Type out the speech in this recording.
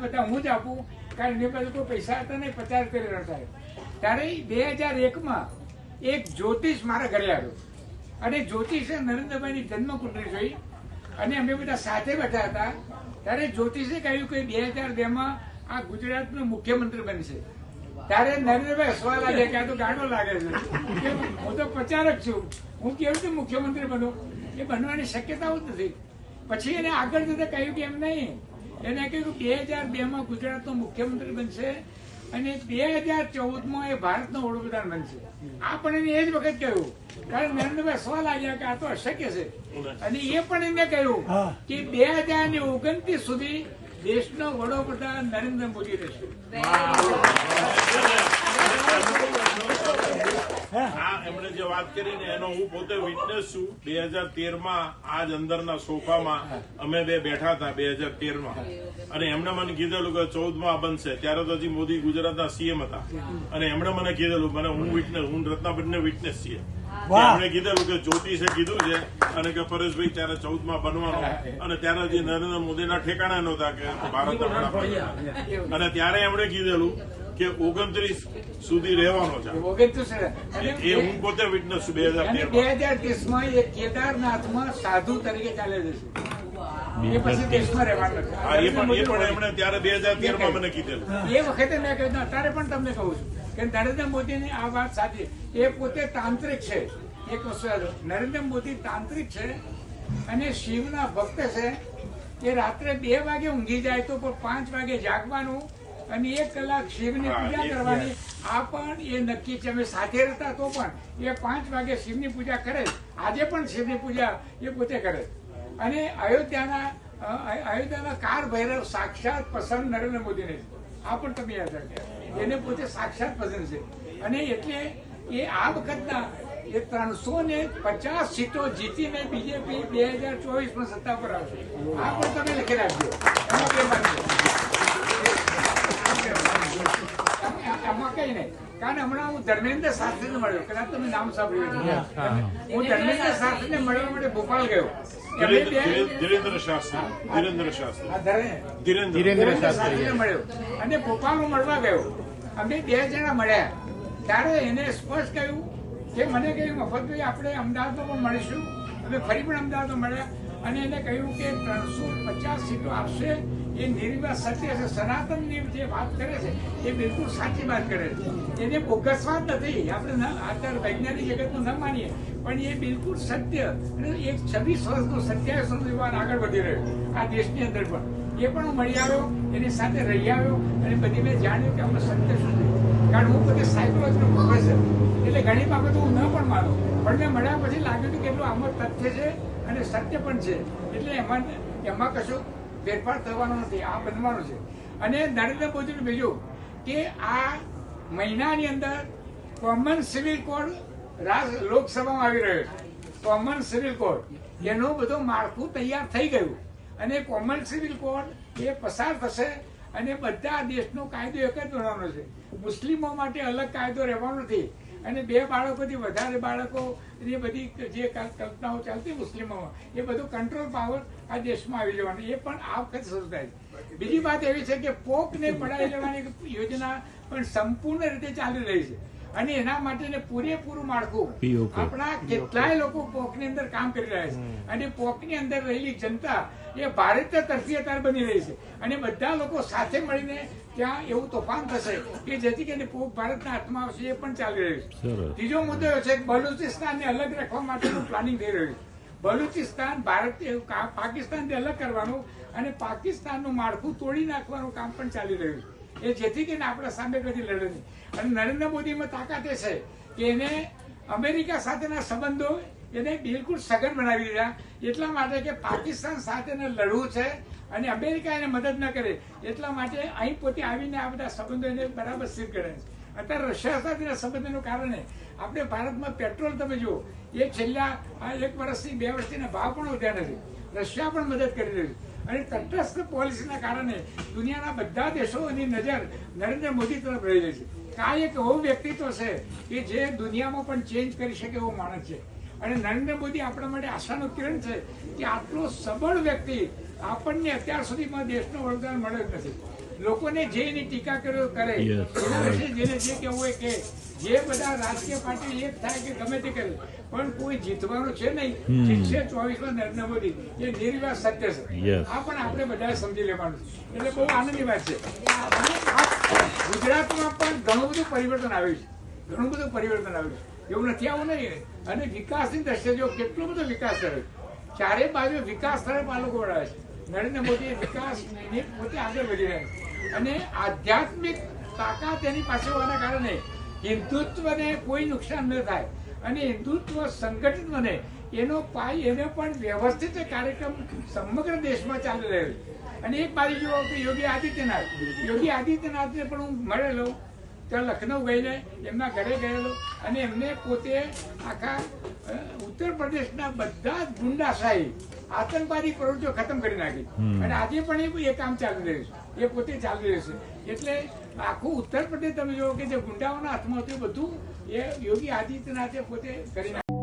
બધા હું જ આપું, કારણ એ બધું કોઈ પૈસા હતા નહીં, 50 રૂપિયા સાહેબ. ત્યારે 2001માં એક જ્યોતિષ મારા ઘરે આવ્યો અને જ્યોતિષે નરેન્દ્રભાઈની જન્મકુંડળી જોઈ અને અમે બધા સાથે બેઠા હતા. ત્યારે જ્યોતિષે કહ્યું કે 2002માં આ ગુજરાતનો મુખ્યમંત્રી બનશે. ત્યારે નરેન્દ્રભાઈ હસવા લાગ્યા કે આ તો ગાંડો લાગે છે કે હું તો પ્રચારક છું, હું કેવી રીતે મુખ્યમંત્રી બનું, એ બનવાની શક્યતાઓ જ નથી. પછી એને આગળ જતા કહ્યું કે એમ નહીં, એને કહ્યું કે 2002માં ગુજરાતનો મુખ્યમંત્રી બનશે અને 2014માં એ ભારતનો વડાપ્રધાન બનશે. આ પણ એને એ જ વખત કહ્યું, કારણ નરેન્દ્રભાઈ હસવા લાગ્યા કે આ તો અશક્ય છે. અને એ પણ એને કહ્યું કે 2029 સુધી દેશનો વડાપ્રધાન નરેન્દ્ર મોદી રહેશે. એમણે જે વાત કરી ને એનો હું પોતે વિટનેસ છું. 2013માં આજ અંદરના સોફામાં અમે બે બેઠા હતા 2013માં, અને એમણે મને કીધેલું કે 14માં બનશે. ત્યારે તો હજી મોદી ગુજરાતના સીએમ હતા અને એમણે મને કીધેલું, મને હું રત્નાબેનને વિટનેસ છીએ. એમણે કીધેલું કે જ્યોતિષે કીધું છે અને કે પરેશભાઈ ત્યારે 14માં બનવાનો, અને ત્યારે હજી નરેન્દ્ર મોદીના ઠેકાણા નહોતા કે ભારતના વડાપ્રધાન, અને ત્યારે એમણે કીધેલું કે 29 સુધી રહેવાનો છે. એ હું પોતે વિટનેસ છું. 2030માં એ કેદારનાથમાં સાધુ તરીકે ચાલે જશે. એ પછી દેશમાં રહેવાનું એ પણ એમણે ત્યારે 2013માં મને કીધેલું. એ વખતે મેં કહ્યું, અત્યારે પણ તમને કહું છું કે નરેન્દ્ર મોદીની આ વાત સાચી. એ પોતે તાંત્રિક છે. એક વસ્તુ, નરેન્દ્ર મોદી તાંત્રિક છે અને શિવના ભક્ત છે. એ રાત્રે 2 વાગે ઊંઘી જાય તો 5 વાગે જાગવાનું અને 1 કલાક શિવની પૂજા કરવાની. આ પણ એ નક્કી છે. અમે સાથે રહેતા તો પણ એ 5 વાગે શિવની પૂજા કરે. આજે પણ શિવની પૂજા એ પોતે કરે. અને અયોધ્યાના કાર ભૈરવ સાક્ષાત પસંદ નરેન્દ્ર મોદીને છે. આ પણ તમે યાદ રાખજો, એને પોતે સાક્ષાત પસંદ છે. અને એટલે એ આ વખતના એ 350 સીટો જીતીને બીજેપી 2024માં સત્તા પર આવશે. આ પણ તમે લખી રાખજો. એમાં કઈ નહીં, કારણ હમણાં હું ધર્મેન્દ્ર શાસ્ત્રીને મળ્યો, કદાચ તમે નામ સાંભળ્યું. હું ધર્મેન્દ્ર શાસ્ત્રીને મળવા માટે ભોપાલ ગયો. ધીરેન્દ્ર શાસ્ત્રીને મળ્યો અને ભોપાલમાં મળવા ગયો. અમે 2 જણા મળ્યા. ત્યારે એને સ્પષ્ટ કહ્યું કે મને કહ્યું મફતભાઈ આપણે અમદાવાદમાં પણ મળીશું. અમે ફરી પણ અમદાવાદમાં મળ્યા અને એને કહ્યું કે 350 સીટો આપશે. એ નિર્વિવાદ સત્ય છે. સનાતનની જે વાત કરે છે એ બિલકુલ સાચી વાત કરે છે. એને બોગસ વાત નથી. આપણે અત્યારે વૈજ્ઞાનિક જગતનું ન માનીએ પણ એ બિલકુલ સત્ય. એક 26 વર્ષનો 27 વર્ષનો યુવાન આગળ વધી રહ્યો આ દેશની અંદર પણ. એ પણ હું મળી આવ્યો, એની સાથે રહી આવ્યો અને બધી મેં જાણ્યું કે આપણે સત્ય શું છે. કારણ હું પોતે સાયકોલોજીનો પ્રોફેસર, એટલે ઘણી બાબતો હું ન પણ માનું, પણ મેં મળ્યા પછી લાગ્યું કે કેટલું આમાં તથ્ય છે અને સત્ય પણ છે. એટલે એમાં કશું ફેરફાર થવાનો નથી, આ બનવાનું છે. અને નરેન્દ્ર મોદીનું બીજું કે આ મહિનાની અંદર કોમન સિવિલ કોડ લોકસભામાં આવી રહ્યો છે. કોમન સિવિલ કોડ એનું બધું માળખું તૈયાર થઈ ગયું અને કોમન સિવિલ કોડ એ પસાર થશે અને બધા દેશનો કાયદો એક જ બનવાનો છે. મુસ્લિમો માટે અલગ કાયદો રહેવાનો નથી. અને 2 બાળકોથી વધારે બાળકો એ બધી જે કલ્પનાઓ ચાલતી મુસ્લિમોમાં એ બધું કંટ્રોલ પાવર આ દેશમાં આવી જવાનું. એ પણ આ વખતે શરૂ થાય છે. બીજી વાત એવી છે કે પોકને પડાવી લેવાની યોજના પણ સંપૂર્ણ રીતે ચાલી રહી છે અને એના માટે પૂરેપૂરું માળખું. આપણા કેટલાય લોકો પોકની અંદર કામ કરી રહ્યા છે અને પોકની અંદર રહેલી જનતા એ ભારતીય તરફી અત્યારે બની રહી છે અને બધા લોકો સાથે મળીને ત્યાં એવું તોફાન થશે કે જેથી કરીને પોક ભારતના હાથમાં આવશે. એ પણ ચાલી રહ્યું છે. ત્રીજો મુદ્દો એ છે કે બલુચિસ્તાનને અલગ રાખવા માટેનું પ્લાનિંગ થઈ રહ્યું છે. બલુચિસ્તાન પાકિસ્તાનથી અલગ કરવાનું અને પાકિસ્તાનનું માળખું તોડી નાખવાનું કામ પણ ચાલી રહ્યું છે. એ જેથી કરીને આપણા સામે કદી લડે નહીં. અને નરેન્દ્ર મોદીમાં તાકાત એ છે કે એને અમેરિકા સાથેના સંબંધો એને બિલકુલ સઘન બનાવી દીધા. એટલા માટે કે પાકિસ્તાન સાથે લડવું છે અને અમેરિકા એને મદદ ન કરે એટલા માટે અહીં પોતે આવીને આ બધા સંબંધો એને બરાબર સ્થિર કરે છે. અત્યારે રશિયા સાથેના સંબંધોને કારણે આપણે ભારતમાં પેટ્રોલ તમે જુઓ એ છેલ્લા 1 વર્ષથી 2 વર્ષથી ભાવ પણ વધ્યા નથી. રશિયા પણ મદદ કરી રહ્યું છે. અને તટસ્થ પોલિસીના કારણે દુનિયાના બધા દેશોની નજર નરેન્દ્ર મોદી તરફ રહેલી છે. આ એક એવો વ્યક્તિત્વ છે કે જે દુનિયામાં પણ ચેન્જ કરી શકે એવો માણસ છે. અને નરેન્દ્ર મોદી આપણા માટે આશાનું કિરણ છે કે આટલો સબળ વ્યક્તિ આપણને અત્યાર સુધીમાં દેશનો વડાપ્રધાન મળ્યો જ નથી. લોકોને જે એની ટીકા કરે Yes. એના વિશે જેને જે કહેવું હોય કે જે બધા રાજકીય પાર્ટી એક થાય કે ગમે તે કરે પણ કોઈ જીતવાનું છે નહીં. જીતશે 24 માં નરેન્દ્ર મોદી, એ નિર્વિવાદ સત્ય છે. Yes. આ પણ આપણે બધાએ સમજી લેવાનું છે. એટલે બહુ આનંદની વાત છે. અને આ ગુજરાતમાં પણ ઘણું બધું પરિવર્તન આવ્યું છે, ઘણું બધું પરિવર્તન આવ્યું છે. એવું નથી આવું નહીં. અને વિકાસની દ્રષ્ટિએ જો કેટલો બધો વિકાસ કર્યો, ચારે બાજુ વિકાસ તરફ આ લોકો વળાવે છે. નરેન્દ્ર મોદી વિકાસ પોતે આગળ વધી રહ્યા છે. અને આધ્યાત્મિક તાકાત એની પાસે હોવાના કારણે હિન્દુત્વને કોઈ નુકસાન ન થાય અને હિન્દુત્વ સંગઠિત બને એનો પાય એને પણ વ્યવસ્થિત કાર્યક્રમ સમગ્ર દેશમાં ચાલી રહ્યો છે. અને એક બાજુ જુઓ કે યોગી આદિત્યનાથને પણ હું મળેલો, ત્યાં લખનઉ ગયેલો, એમના ઘરે ગયેલો અને એમને પોતે આખા ઉત્તર પ્રદેશના બધા જ ગુંડાશાહી આતંકવાદી પ્રવૃત્તિઓ ખતમ કરી નાખી. અને આજે પણ એ કામ ચાલી રહ્યું છે, એ પોતે ચાલી રહ્યું છે. એટલે આખું ઉત્તર પ્રદેશ તમે જુઓ કે જે ગુંડાઓના હાથમાં હતું એ બધું એ યોગી આદિત્યનાથે પોતે કરી નાખ્યું.